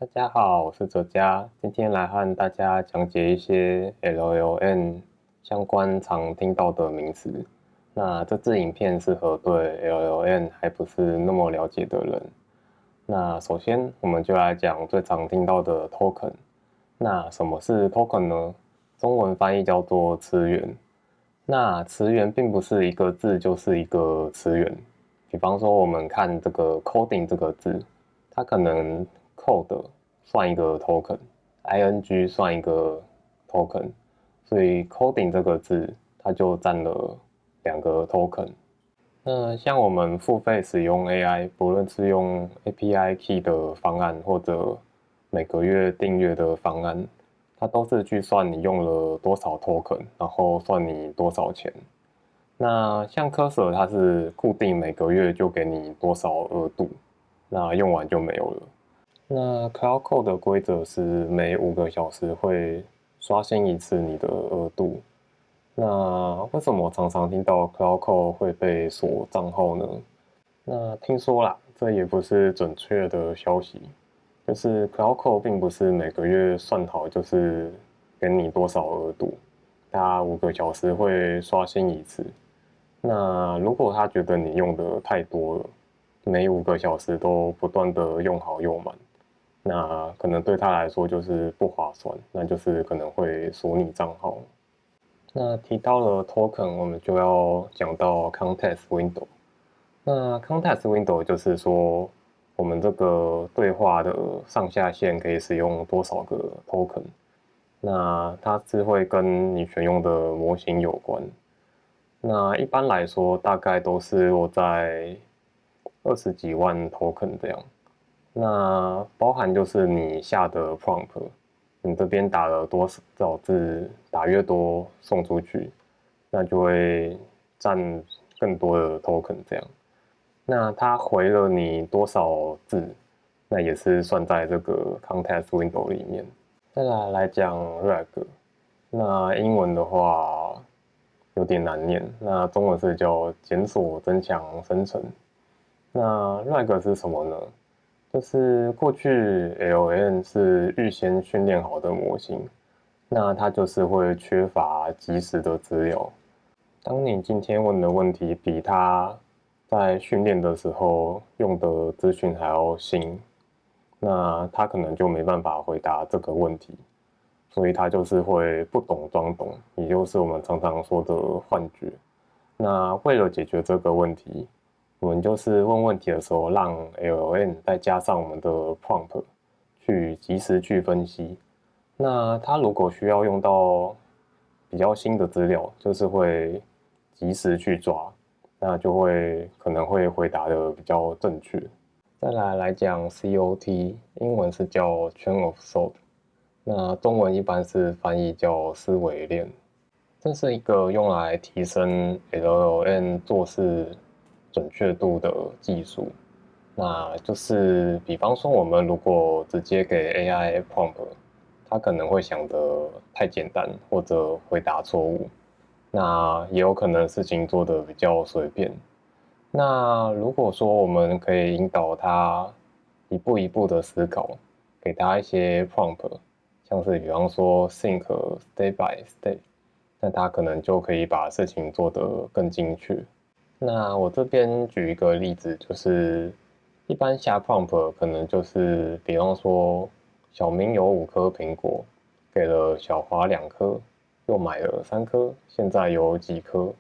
大家好，我是哲嘉，今天来和大家讲解一些 LLM 相关常听到的名词。那这支影片适合对 LLM 还不是那么了解的人。那首先我们就来讲最常听到的 token。那什么是 token 呢？中文翻译叫做词源。那词源并不是一个字就是一个词源。比方说我们看这个 coding 这个字，它可能 code 算一个 token，ing 算一个 token，所以 coding 这个字它就占了2个 token。那像我们付费使用 AI，不论是用 API Key 的方案或者每个月订阅的方案，它都是去算你用了多少 token，然后算你多少钱。那像 Cursor 它是固定每个月就给你多少额度，那用完就没有了。那 Cloud Code 的规则是每5个小时会刷新一次你的额度。那为什么常常听到 Cloud Code 会被锁账号呢？那听说啦，这也不是准确的消息，就是 Cloud Code 并不是每个月算好就是给你多少额度，它5个小时会刷新一次。那如果他觉得你用的太多了，每5个小时都不断的用好用满，那可能对他来说就是不划算，那就是可能会锁你账号。那提到了 token，我们就要讲到 context window。那 context window 就是说，我们这个对话的上下限可以使用多少个 token。那它是会跟你选用的模型有关。那一般来说，大概都是落在20几万 token 这样。那包含就是你下的 prompt，你这边打了多少字，打越多送出去，那就会占更多的 token 这样。那它回了你多少字，那也是算在这个 context window 里面。再来讲 RAG，那英文的话有点难念，那中文是叫检索增强生成。那 RAG 是什么呢？就是过去 LLM 是预先训练好的模型，那它就是会缺乏及时的资料。当你今天问的问题比它在训练的时候用的资讯还要新，那它可能就没办法回答这个问题，所以它就是会不懂装懂，也就是我们常常说的幻觉。那为了解决这个问题，我们就是问问题的时候，让 LLM 再加上我们的 prompt 去及时去分析。那它如果需要用到比较新的资料，就是会及时去抓，那就会可能会回答的比较正确。再来讲 COT，英文是叫 Chain of Thought，那中文一般是翻译叫思维链。这是一个用来提升 LLM 做事准确度的技术。那就是比方说，我们如果直接给 AI prompt，它可能会想得太简单，或者回答错误。那也有可能事情做得比较随便。那如果说我们可以引导它一步一步的思考，给它一些 prompt，像是比方说 think step by step，那它可能就可以把事情做得更精确。那我这边举一个例子，就是一般下 prompt 可能就是比方说小明有5颗苹果，给了小华2颗，又买了3颗，现在有几颗？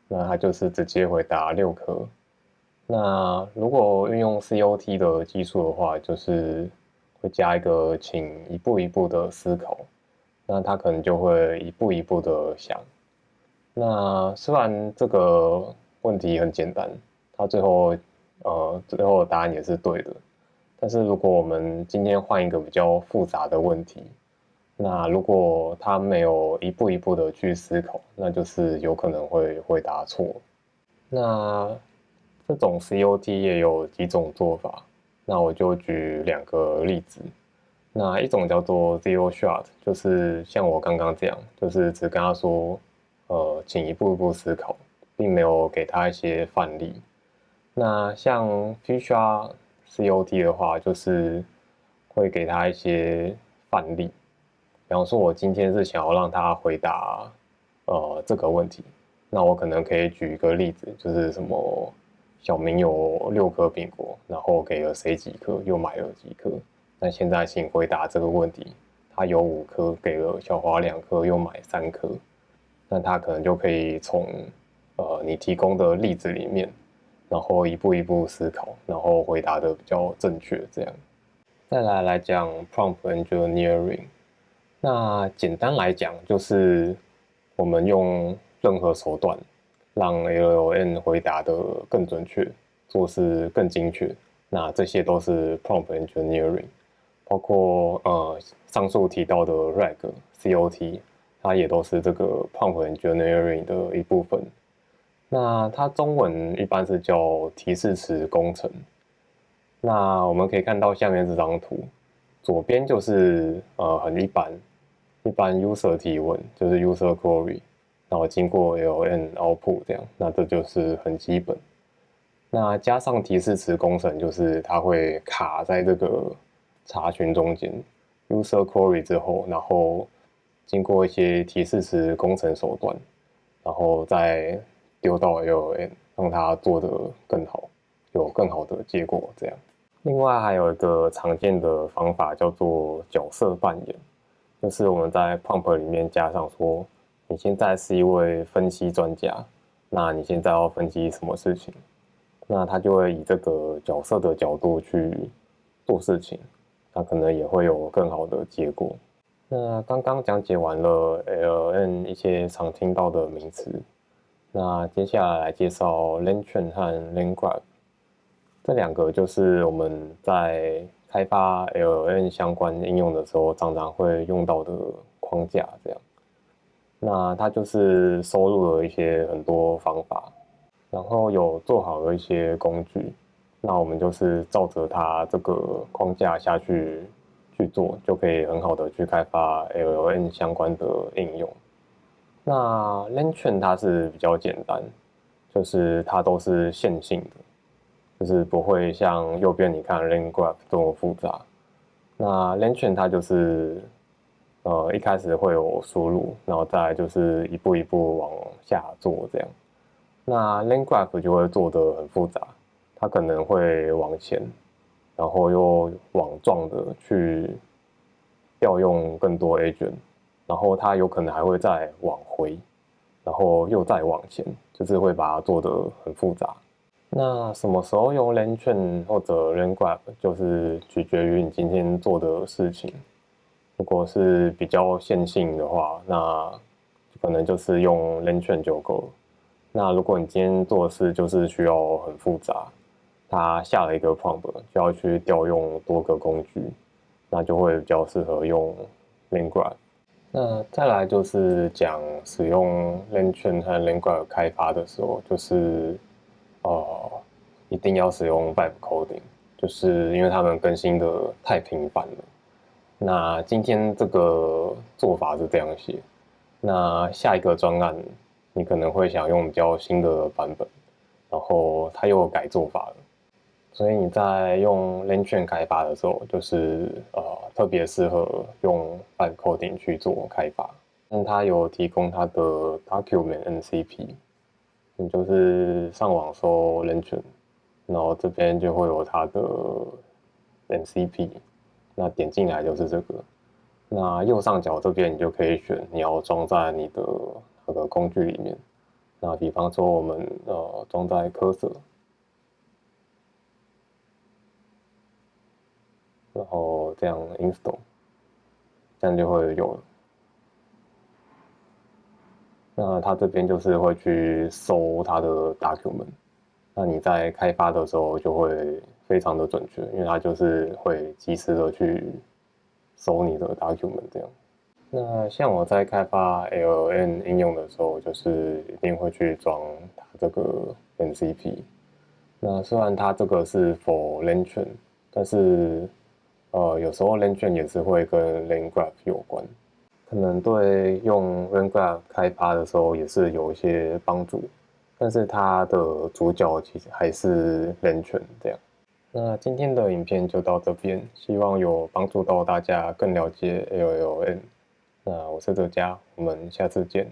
那它就是直接回答6颗。那如果运用 COT 的技术的话，就是会加一个请一步一步的思考，那它可能就会一步一步的想。那虽然这个问题很简单，它最后的答案也是对的，但是如果我们今天换一个比较复杂的问题，那如果他没有一步一步的去思考，那就是有可能会回答错。那这种 COT 也有几种做法，那我就举2个例子。那一种叫做 Zero Shot，就是像我刚刚这样，就是只跟他说，请一步一步思考，并没有给他一些范例。那像 Fuchsia COT 的话，就是会给他一些范例，比方说我今天是想要让他回答这个问题，那我可能可以举一个例子，就是什么小明有6颗苹果，然后给了谁几颗，又买了几颗，那现在请回答这个问题，他有5颗，给了小华2颗，又买3颗，那他可能就可以从你提供的例子里面，然后一步一步思考，然后回答的比较正确这样。再来讲 prompt engineering， 那简单来讲就是我们用任何手段让 LLM 回答的更准确，做事更精确，那这些都是 prompt engineering， 包括上述提到的 RAG、COT， 它也都是这个 prompt engineering 的一部分。那它中文一般是叫提示词工程。那我们可以看到下面这张图，左边就是很一般 user 提问，就是 user query， 然后经过 LLM output 这样，那这就是很基本。那加上提示词工程，就是它会卡在这个查询中间 user query 之后，然后经过一些提示词工程手段，然后再丢到 LLM， 让它做得更好，有更好的结果这样。另外还有一个常见的方法叫做角色扮演，就是我们在 prompt 里面加上说，你现在是一位分析专家，那你现在要分析什么事情？那他就会以这个角色的角度去做事情，那可能也会有更好的结果。那刚刚讲解完了 LLM 一些常听到的名词，那接下来介绍 LangChain 和 LangGraph。这2个就是我们在开发 LLM 相关应用的时候常常会用到的框架这样。那它就是收录了一些很多方法，然后有做好了一些工具，那我们就是照着它这个框架下去做，就可以很好的去开发 LLM 相关的应用。那 LangChain 它是比较简单，就是它都是线性的，就是不会像右边你看 LangGraph 这么复杂。那 LangChain 它就是一开始会有输入，然后再来就是一步一步往下做这样。那 LangGraph 就会做得很复杂，它可能会往前，然后又网状的去调用更多 agent， 然后它有可能还会再往回，然后又再往前，就是会把它做得很复杂。那什么时候用 LangChain 或者 LangGraph， 就是取决于你今天做的事情。如果是比较线性的话，那可能就是用 LangChain 就够了。那如果你今天做的事就是需要很复杂，它下了一个 prompt 就要去调用多个工具，那就会比较适合用 LangGraph。那再来就是讲使用 LangChain 和 LangGraph 开发的时候，就是一定要使用 vibe coding， 就是因为他们更新的太频繁了。那今天这个做法是这样写，那下一个专案你可能会想用比较新的版本，然后它又改做法了，所以你在用 LangChain 开发的时候，就是特别适合用 vibe coding 去做开发，但它有提供它的 document NCP， 你就是上网搜 LangChain， 然后这边就会有它的 NCP， 那点进来就是这个。那右上角这边你就可以选你要装在你的那个工具里面。那比方说我们装在Cursor，然后这样 install， 这样就会有了。那它这边就是会去搜它的 document， 那你在开发的时候就会非常的准确，因为它就是会及时的去搜你的 document 这样。那像我在开发 LLM 应用的时候，就是一定会去装它这个 NCP。那虽然它这个是 for LangChain， 但是有时候 LangChain 也是会跟 LangGraph 有关，可能对用 LangGraph 开发的时候也是有一些帮助，但是它的主角其实还是 LangChain 这样。那今天的影片就到这边，希望有帮助到大家更了解 LLM。那我是哲嘉，我们下次见。